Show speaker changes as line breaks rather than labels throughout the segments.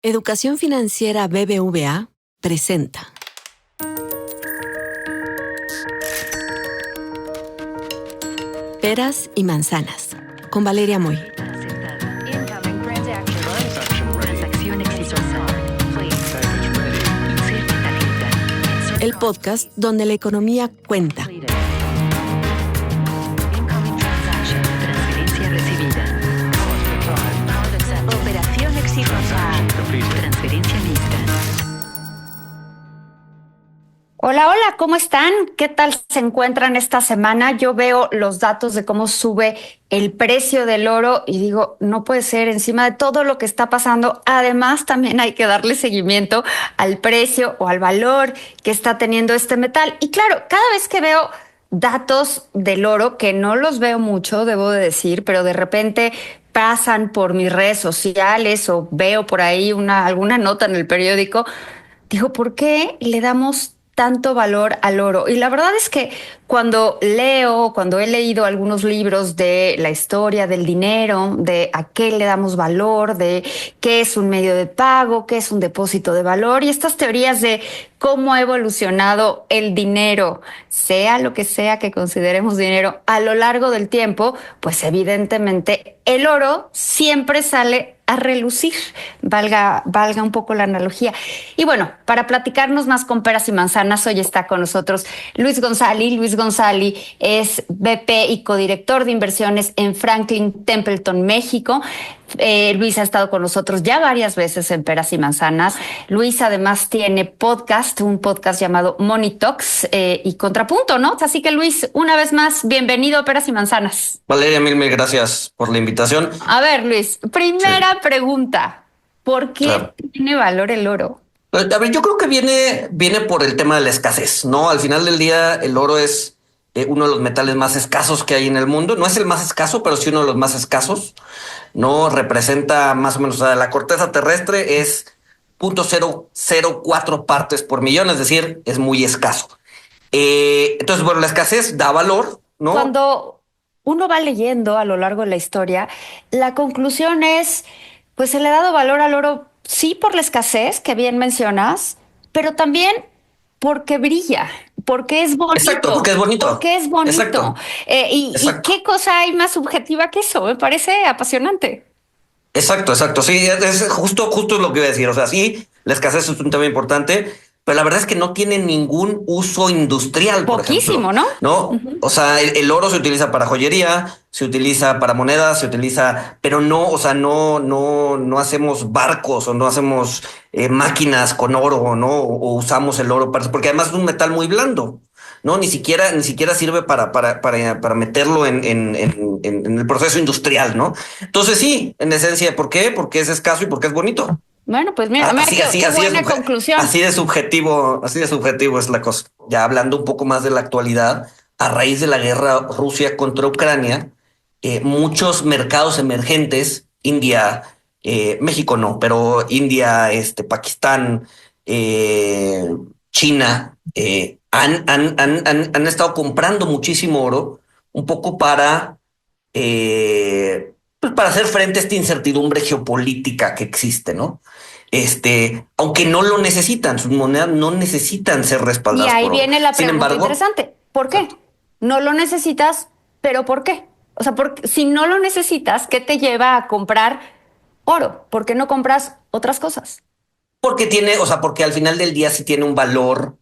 Educación Financiera BBVA presenta. Peras y manzanas, con Valeria Moy. El podcast donde la economía cuenta.
Operación exitosa. Transferencia lista. Hola, ¿cómo están? ¿Qué tal se encuentran esta semana? Yo veo los datos de cómo sube el precio del oro y digo, no puede ser, encima de todo lo que está pasando. Además, también hay que darle seguimiento al precio o al valor que está teniendo este metal. Y claro, cada vez que veo datos del oro, que no los veo mucho, debo de decir, pero de repente pasan por mis redes sociales o veo por ahí alguna nota en el periódico, digo, ¿por qué le damos tanto valor al oro? Y la verdad es que cuando he leído algunos libros de la historia del dinero, de a qué le damos valor, de qué es un medio de pago, qué es un depósito de valor, y estas teorías de cómo ha evolucionado el dinero, sea lo que sea que consideremos dinero, a lo largo del tiempo, pues evidentemente el oro siempre sale a relucir, valga un poco la analogía. Y bueno, para platicarnos más con peras y manzanas, hoy está con nosotros Luis González. Luis González es VP y codirector de inversiones en Franklin Templeton, México. Luis ha estado con nosotros ya varias veces en Peras y Manzanas. Luis además tiene un podcast llamado Money Talks y Contrapunto, ¿no? Así que Luis, una vez más, bienvenido a Peras y Manzanas.
Valeria, mil gracias por la invitación.
A ver, Luis, primera pregunta. ¿Por qué tiene valor el oro?
A ver, yo creo que viene por el tema de la escasez, ¿no? Al final del día, el oro es uno de los metales más escasos que hay en el mundo. No es el más escaso, pero sí uno de los más escasos. No representa más o menos, o sea, la corteza terrestre es 0.004 partes por millón, es decir, es muy escaso. Entonces, bueno, la escasez da valor, ¿no?
Cuando uno va leyendo a lo largo de la historia, la conclusión es, pues se le ha dado valor al oro, sí, por la escasez, que bien mencionas, pero también porque brilla, porque es bonito.
Exacto, porque es bonito.
Porque es bonito.
Exacto.
¿Y qué cosa hay más subjetiva que eso? Me parece apasionante.
Exacto. Sí, es justo lo que iba a decir. O sea, sí, la escasez es un tema importante, pero la verdad es que no tiene ningún uso industrial.
Poquísimo,
por ejemplo, ¿no?
Uh-huh.
O sea, el oro se utiliza para joyería, se utiliza para monedas, pero no, o sea, no hacemos barcos o no hacemos máquinas con oro, ¿no? O usamos el oro porque además es un metal muy blando. No, ni siquiera sirve para meterlo en el proceso industrial, ¿no? Entonces sí, en esencia, ¿por qué? Porque es escaso y porque es bonito.
Bueno, pues mira, qué buena conclusión.
Así de subjetivo es la cosa. Ya hablando un poco más de la actualidad, a raíz de la guerra Rusia contra Ucrania, muchos mercados emergentes, India, México no, pero India, Pakistán, China, han estado comprando muchísimo oro, un poco pues para hacer frente a esta incertidumbre geopolítica que existe, ¿no? Aunque no lo necesitan, sus monedas no necesitan ser respaldadas.
Y ahí
por oro.
viene la
Sin
pregunta
embargo,
interesante. ¿Por qué? No lo necesitas, pero ¿por qué? O sea, si no lo necesitas, ¿qué te lleva a comprar oro? ¿Por qué no compras otras cosas?
porque al final del día sí tiene un valor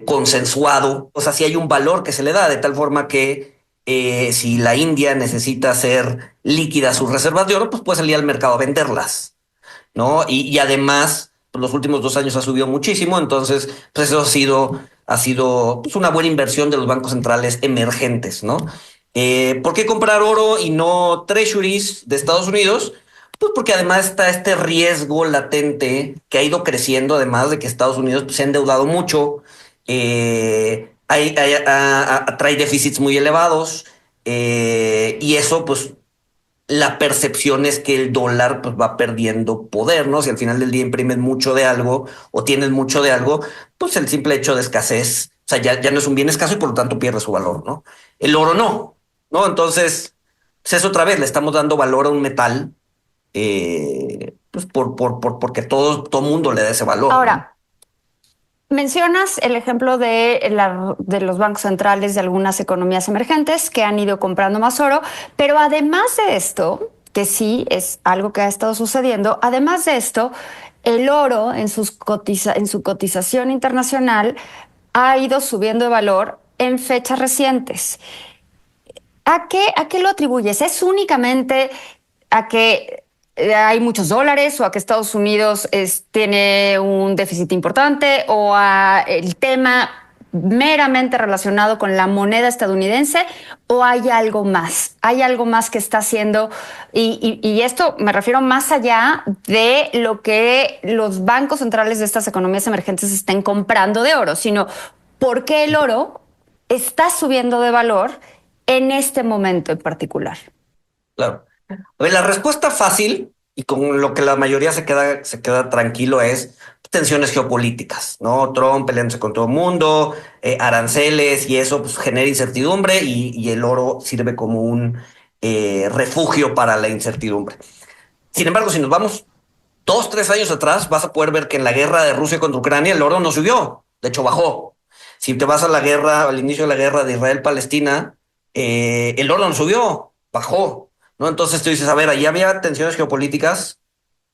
consensuado, o sea, sí hay un valor que se le da, de tal forma que si la India necesita hacer líquidas sus reservas de oro, pues puede salir al mercado a venderlas, ¿no? Y además, pues, los últimos 2 años ha subido muchísimo, entonces, pues eso ha sido pues, una buena inversión de los bancos centrales emergentes, ¿no? ¿Por qué comprar oro y no treasuries de Estados Unidos? Pues porque además está este riesgo latente que ha ido creciendo, además de que Estados Unidos pues, se ha endeudado mucho, trae déficits muy elevados, y eso pues la percepción es que el dólar pues, va perdiendo poder, ¿no? Si al final del día imprimes mucho de algo o tienes mucho de algo, pues el simple hecho de escasez, o sea, ya no es un bien escaso y por lo tanto pierde su valor, ¿no? El oro no, Entonces, pues es otra vez, le estamos dando valor a un metal pues porque todo mundo le da ese valor.
Ahora, mencionas el ejemplo de los bancos centrales de algunas economías emergentes que han ido comprando más oro, pero además de esto, que sí es algo que ha estado sucediendo, además de esto, el oro en su cotización internacional ha ido subiendo de valor en fechas recientes. ¿A qué lo atribuyes? ¿Es únicamente a que hay muchos dólares o a que Estados Unidos tiene un déficit importante o a el tema meramente relacionado con la moneda estadounidense o hay algo más? ¿Hay algo más que está haciendo? Y esto me refiero más allá de lo que los bancos centrales de estas economías emergentes estén comprando de oro, sino por qué el oro está subiendo de valor en este momento en particular.
Claro. A ver, la respuesta fácil y con lo que la mayoría se queda tranquilo es tensiones geopolíticas, ¿no? Trump peleándose con todo el mundo, aranceles y eso pues genera incertidumbre y el oro sirve como un refugio para la incertidumbre. Sin embargo, si nos vamos 2, 3 años atrás, vas a poder ver que en la guerra de Rusia contra Ucrania el oro no subió, de hecho bajó. Si te vas a la guerra, al inicio de la guerra de Israel-Palestina, el oro no subió, bajó, ¿no? Entonces tú dices, a ver, ahí había tensiones geopolíticas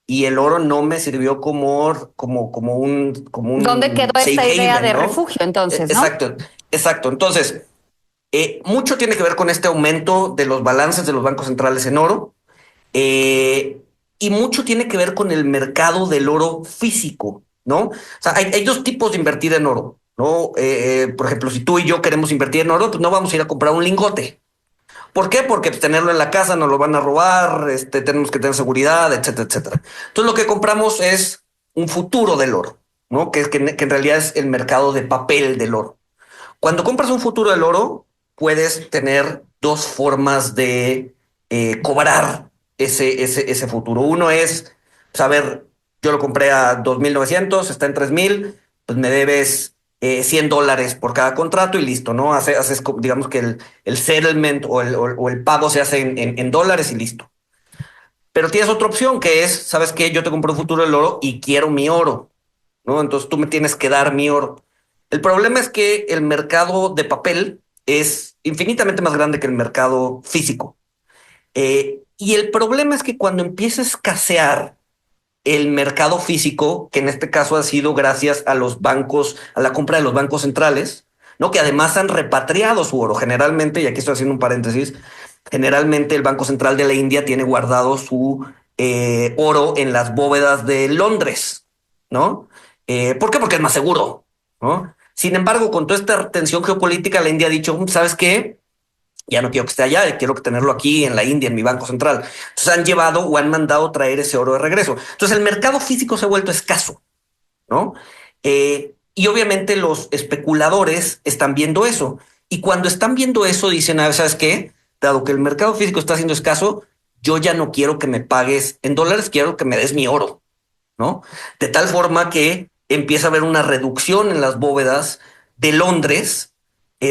y el oro no me sirvió como un
¿Dónde quedó esta
safe
idea
haven,
de
¿no?
refugio entonces, no?
Exacto, exacto. Entonces, mucho tiene que ver con este aumento de los balances de los bancos centrales en oro. Eh, y mucho tiene que ver con el mercado del oro físico, ¿no? O sea, hay dos tipos de invertir en oro, ¿no? Por ejemplo, si tú y yo queremos invertir en oro, pues no vamos a ir a comprar un lingote. ¿Por qué? Porque pues, tenerlo en la casa nos lo van a robar, tenemos que tener seguridad, etcétera, etcétera. Entonces, lo que compramos es un futuro del oro, ¿no? Que en realidad es el mercado de papel del oro. Cuando compras un futuro del oro, puedes tener dos formas de cobrar ese futuro. Uno es, pues, a ver, yo lo compré a 2,900, está en 3,000, pues me debes $100 por cada contrato y listo, ¿no? Digamos que el settlement o el pago se hace en dólares y listo. Pero tienes otra opción que es, ¿sabes qué? Yo te compro un futuro del oro y quiero mi oro, ¿no? Entonces tú me tienes que dar mi oro. El problema es que el mercado de papel es infinitamente más grande que el mercado físico. Y el problema es que cuando empieza a escasear el mercado físico, que en este caso ha sido gracias a los bancos, a la compra de los bancos centrales, ¿no? Que además han repatriado su oro. Generalmente, y aquí estoy haciendo un paréntesis, generalmente el Banco Central de la India tiene guardado su oro en las bóvedas de Londres, ¿no? ¿Por qué? Porque es más seguro, ¿no? Sin embargo, con toda esta tensión geopolítica, la India ha dicho, ¿sabes qué? Ya no quiero que esté allá, quiero tenerlo aquí en la India, en mi banco central. Entonces han llevado o han mandado traer ese oro de regreso. Entonces el mercado físico se ha vuelto escaso, ¿no? Y obviamente los especuladores están viendo eso. Y cuando están viendo eso, dicen, ¿sabes qué? Dado que el mercado físico está siendo escaso, yo ya no quiero que me pagues en dólares, quiero que me des mi oro, ¿no? De tal forma que empieza a haber una reducción en las bóvedas de Londres.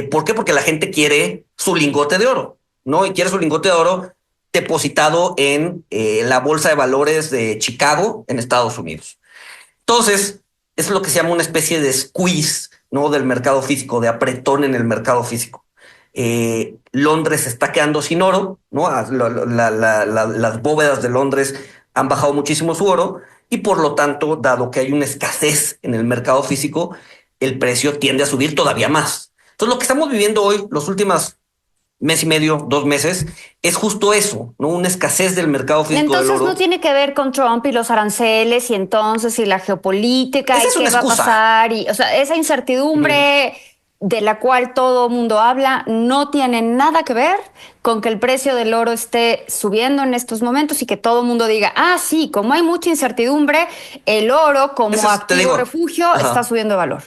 ¿Por qué? Porque la gente quiere su lingote de oro, ¿no? Y quiere su lingote de oro depositado en la bolsa de valores de Chicago, en Estados Unidos. Entonces, es lo que se llama una especie de squeeze, ¿no? Del mercado físico, de apretón en el mercado físico. Londres se está quedando sin oro, ¿no? Las bóvedas de Londres han bajado muchísimo su oro y por lo tanto, dado que hay una escasez en el mercado físico, el precio tiende a subir todavía más. Entonces, lo que estamos viviendo hoy, los últimos mes y medio, 2 meses, es justo eso, ¿no? Una escasez del mercado físico
Entonces
del oro.
no tiene que ver con Trump y los aranceles y entonces y la geopolítica
Esa
y
es una
qué va a
excusa.
pasar y, o sea, esa incertidumbre de la cual todo mundo habla no tiene nada que ver con que el precio del oro esté subiendo en estos momentos y que todo el mundo diga, ah, sí, como hay mucha incertidumbre, el oro como
Te
activo
digo,
refugio está subiendo de valor.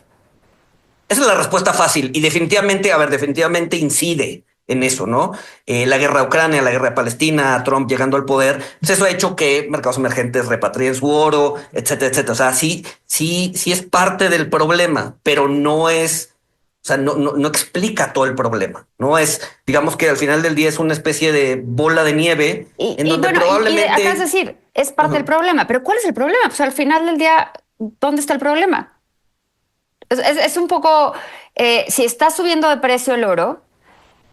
Esa es la respuesta fácil y definitivamente incide en eso, ¿no? La guerra de Ucrania, la guerra de Palestina, Trump llegando al poder, pues eso ha hecho que mercados emergentes repatrien su oro, etcétera, etcétera. O sea, sí es parte del problema, pero no es, o sea, no explica todo el problema. No es, digamos que al final del día es una especie de bola de nieve en donde probablemente...
acá es decir, es parte del problema, pero ¿cuál es el problema? Pues al final del día, ¿dónde está el problema? Es un poco, si está subiendo de precio el oro,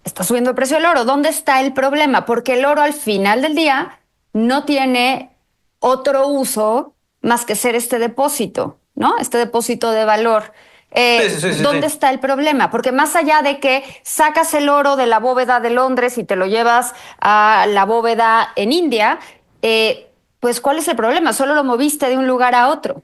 está subiendo de precio el oro, ¿dónde está el problema? Porque el oro al final del día no tiene otro uso más que ser este depósito, ¿no? Este depósito de valor. ¿Dónde está el problema? Porque más allá de que sacas el oro de la bóveda de Londres y te lo llevas a la bóveda en India, pues ¿cuál es el problema? Solo lo moviste de un lugar a otro.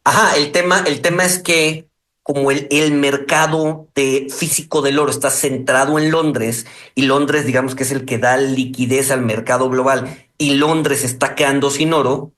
Ajá, el tema es que como el mercado físico del oro está centrado en Londres y Londres, digamos que es el que da liquidez al mercado global y Londres está quedando sin oro,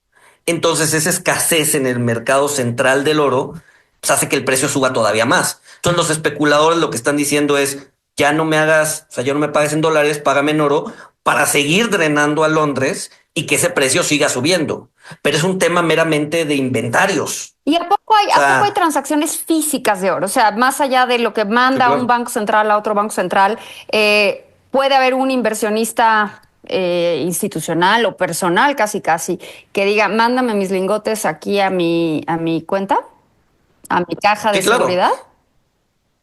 entonces esa escasez en el mercado central del oro pues, hace que el precio suba todavía más. Entonces los especuladores lo que están diciendo es, ya no me hagas, o sea, ya no me pagues en dólares, págame en oro para seguir drenando a Londres y que ese precio siga subiendo. Pero es un tema meramente de inventarios.
¿Y a poco hay transacciones físicas de oro? O sea, más allá de lo que manda
claro.
un banco central a otro banco central, puede haber un inversionista institucional o personal casi, que diga, mándame mis lingotes aquí a mi cuenta, a mi caja de seguridad.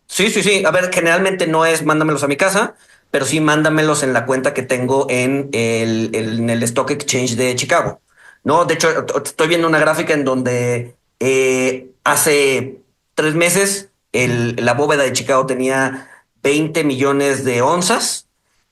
Sí. A ver, generalmente no es mándamelos a mi casa, pero sí mándamelos en la cuenta que tengo en el Stock Exchange de Chicago. No, de hecho, estoy viendo una gráfica en donde hace 3 meses la bóveda de Chicago tenía 20 millones de onzas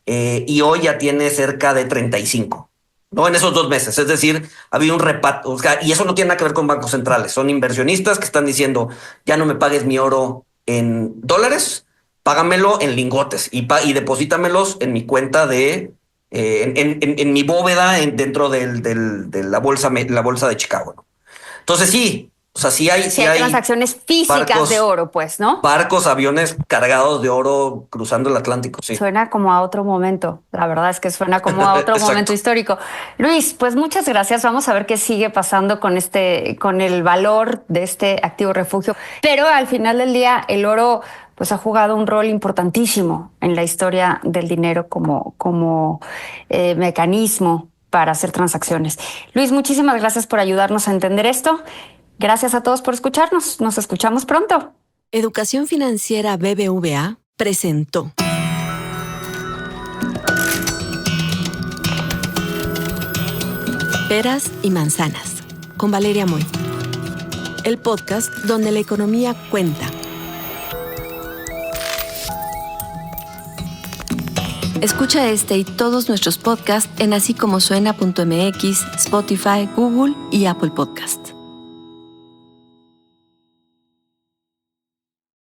y hoy ya tiene cerca de 35. No, en esos 2 meses. Es decir, había un reparto. O sea, y eso no tiene nada que ver con bancos centrales. Son inversionistas que están diciendo, ya no me pagues mi oro en dólares, págamelo en lingotes y deposítamelos en mi cuenta en mi bóveda dentro de la bolsa de Chicago, ¿no? Entonces sí, o sea, sí hay
transacciones físicas
barcos,
de oro, pues, ¿no?
Barcos, aviones cargados de oro cruzando el Atlántico, sí.
Suena como a otro momento. La verdad es que suena como a otro momento histórico. Luis, pues muchas gracias. Vamos a ver qué sigue pasando con el valor de este activo refugio. Pero al final del día, el oro pues ha jugado un rol importantísimo en la historia del dinero como mecanismo para hacer transacciones. Luis, muchísimas gracias por ayudarnos a entender esto. Gracias a todos por escucharnos. Nos escuchamos pronto.
Educación Financiera BBVA presentó Peras y Manzanas con Valeria Moy. El podcast donde la economía cuenta. Escucha este y todos nuestros podcasts en asícomosuena.mx, Spotify, Google y Apple Podcasts.